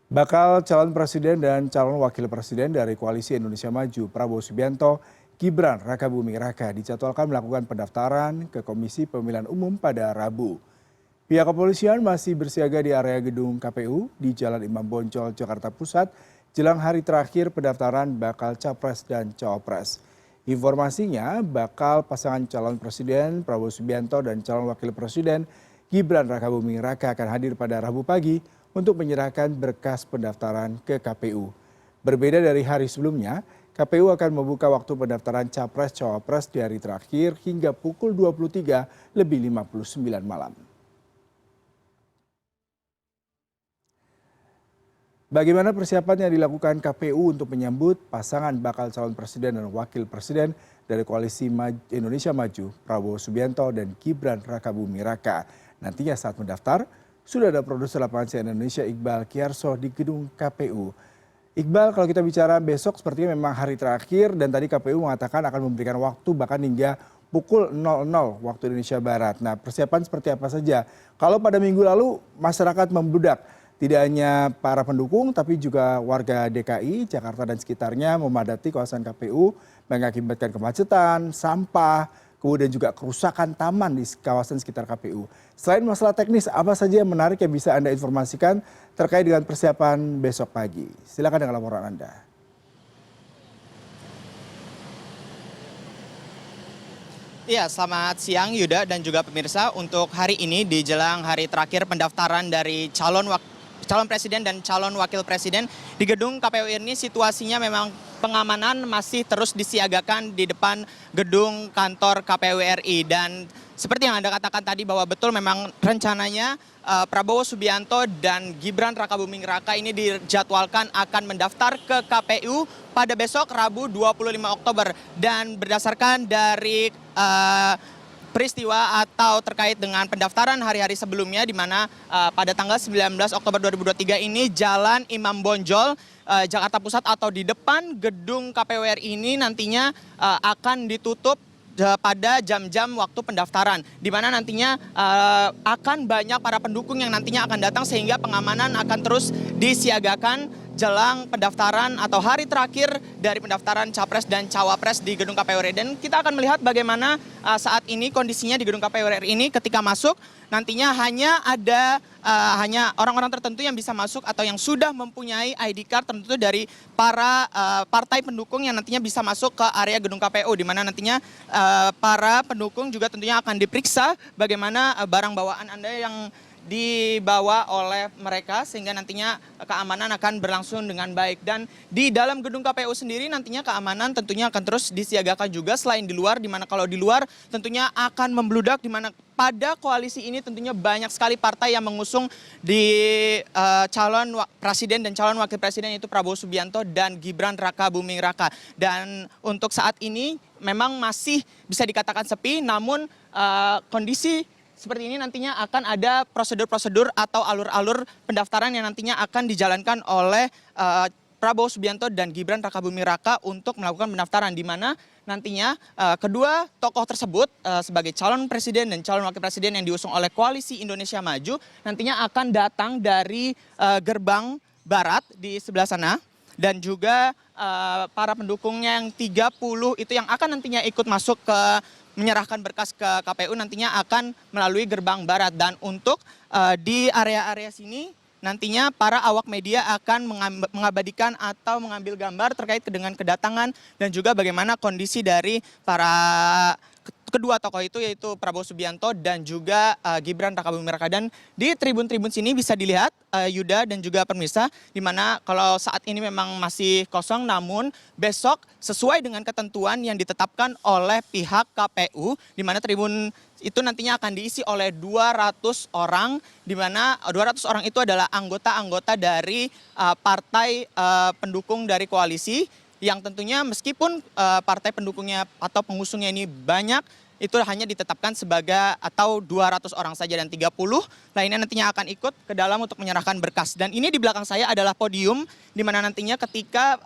Bakal calon presiden dan calon wakil presiden dari Koalisi Indonesia Maju, Prabowo Subianto, Gibran Rakabuming Raka dijadwalkan melakukan pendaftaran ke Komisi Pemilihan Umum pada Rabu. Pihak kepolisian masih bersiaga di area gedung KPU di Jalan Imam Bonjol, Jakarta Pusat, jelang hari terakhir pendaftaran bakal capres dan cawapres. Informasinya, bakal pasangan calon presiden Prabowo Subianto dan calon wakil presiden Gibran Rakabuming Raka akan hadir pada Rabu pagi untuk menyerahkan berkas pendaftaran ke KPU. Berbeda dari hari sebelumnya, KPU akan membuka waktu pendaftaran capres-cawapres di hari terakhir hingga pukul 23:59 malam. Bagaimana persiapan yang dilakukan KPU untuk menyambut pasangan bakal calon presiden dan wakil presiden dari Koalisi Indonesia Maju, Prabowo Subianto dan Gibran Rakabuming Raka? Nantinya saat mendaftar, sudah ada produser lapangan CNN Indonesia Iqbal Kiyarso di gedung KPU. Iqbal, kalau kita bicara besok sepertinya memang hari terakhir dan tadi KPU mengatakan akan memberikan waktu bahkan hingga pukul 00 waktu Indonesia Barat. Nah, persiapan seperti apa saja? Kalau pada minggu lalu masyarakat membludak, tidak hanya para pendukung tapi juga warga DKI, Jakarta dan sekitarnya memadati kawasan KPU mengakibatkan kemacetan, sampah, kemudian juga kerusakan taman di kawasan sekitar KPU. Selain masalah teknis, apa saja yang menarik yang bisa Anda informasikan terkait dengan persiapan besok pagi? Silakan dengan laporan Anda. Iya, selamat siang Yuda dan juga pemirsa. Untuk hari ini di jelang hari terakhir pendaftaran dari calon presiden dan calon wakil presiden di gedung KPU ini situasinya memang pengamanan masih terus disiagakan di depan gedung kantor KPU RI. Dan seperti yang Anda katakan tadi bahwa betul memang rencananya Prabowo Subianto dan Gibran Rakabuming Raka ini dijadwalkan akan mendaftar ke KPU pada besok Rabu 25 Oktober. Dan berdasarkan dari peristiwa atau terkait dengan pendaftaran hari-hari sebelumnya di mana pada tanggal 19 Oktober 2023 ini Jalan Imam Bonjol Jakarta Pusat atau di depan gedung KPU RI ini nantinya akan ditutup pada jam-jam waktu pendaftaran, di mana nantinya akan banyak para pendukung yang nantinya akan datang sehingga pengamanan akan terus disiagakan jelang pendaftaran atau hari terakhir dari pendaftaran capres dan cawapres di gedung KPU RI. Dan kita akan melihat bagaimana saat ini kondisinya di gedung KPU RI ini ketika masuk nantinya hanya ada hanya orang-orang tertentu yang bisa masuk atau yang sudah mempunyai ID card tertentu dari para partai pendukung yang nantinya bisa masuk ke area gedung KPU, di mana nantinya para pendukung juga tentunya akan diperiksa bagaimana barang bawaan Anda yang dibawa oleh mereka sehingga nantinya keamanan akan berlangsung dengan baik. Dan di dalam gedung KPU sendiri nantinya keamanan tentunya akan terus disiagakan juga selain di luar, di mana kalau di luar tentunya akan membludak, di mana pada koalisi ini tentunya banyak sekali partai yang mengusung di calon presiden dan calon wakil presiden, yaitu Prabowo Subianto dan Gibran Rakabuming Raka. Dan untuk saat ini memang masih bisa dikatakan sepi, namun kondisi seperti ini nantinya akan ada prosedur-prosedur atau alur-alur pendaftaran yang nantinya akan dijalankan oleh Prabowo Subianto dan Gibran Rakabuming Raka untuk melakukan pendaftaran, di mana nantinya kedua tokoh tersebut sebagai calon presiden dan calon wakil presiden yang diusung oleh Koalisi Indonesia Maju nantinya akan datang dari gerbang barat di sebelah sana, dan juga para pendukungnya yang 30 itu yang akan nantinya ikut masuk ke menyerahkan berkas ke KPU nantinya akan melalui gerbang barat. Dan untuk di area-area sini nantinya para awak media akan mengabadikan atau mengambil gambar terkait dengan kedatangan dan juga bagaimana kondisi dari para kedua tokoh itu, yaitu Prabowo Subianto dan juga Gibran Rakabuming Raka. Dan di tribun-tribun sini bisa dilihat Yuda dan juga pemirsa, di mana kalau saat ini memang masih kosong, namun besok sesuai dengan ketentuan yang ditetapkan oleh pihak KPU, di mana tribun itu nantinya akan diisi oleh 200 orang, di mana 200 orang itu adalah anggota-anggota dari partai pendukung dari koalisi, yang tentunya meskipun partai pendukungnya atau pengusungnya ini banyak, itu hanya ditetapkan sebagai atau 200 orang saja, dan 30 lainnya nantinya akan ikut ke dalam untuk menyerahkan berkas. Dan ini di belakang saya adalah podium di mana nantinya ketika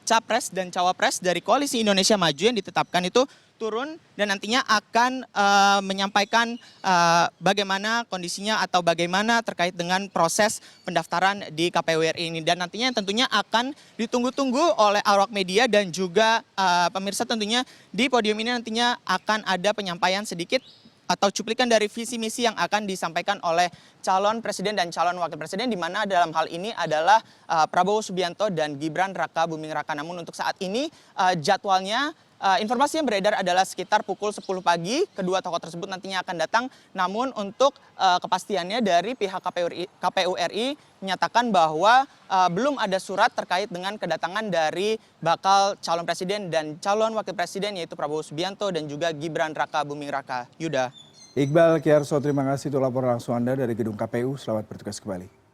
capres dan cawapres dari Koalisi Indonesia Maju yang ditetapkan itu turun dan nantinya akan menyampaikan bagaimana kondisinya atau bagaimana terkait dengan proses pendaftaran di KPU RI ini. Dan nantinya tentunya akan ditunggu-tunggu oleh awak media dan juga pemirsa tentunya di podium ini nantinya akan ada penyampaian sedikit atau cuplikan dari visi misi yang akan disampaikan oleh calon presiden dan calon wakil presiden, di mana dalam hal ini adalah Prabowo Subianto dan Gibran Raka Buming Raka. Namun untuk saat ini jadwalnya, informasi yang beredar adalah sekitar pukul 10 pagi kedua tokoh tersebut nantinya akan datang. Namun untuk kepastiannya dari pihak KPU RI menyatakan bahwa belum ada surat terkait dengan kedatangan dari bakal calon presiden dan calon wakil presiden, yaitu Prabowo Subianto dan juga Gibran Raka Buming Raka. Yuda. Iqbal Kiarso, terima kasih untuk laporan langsung Anda dari gedung KPU. Selamat bertugas kembali.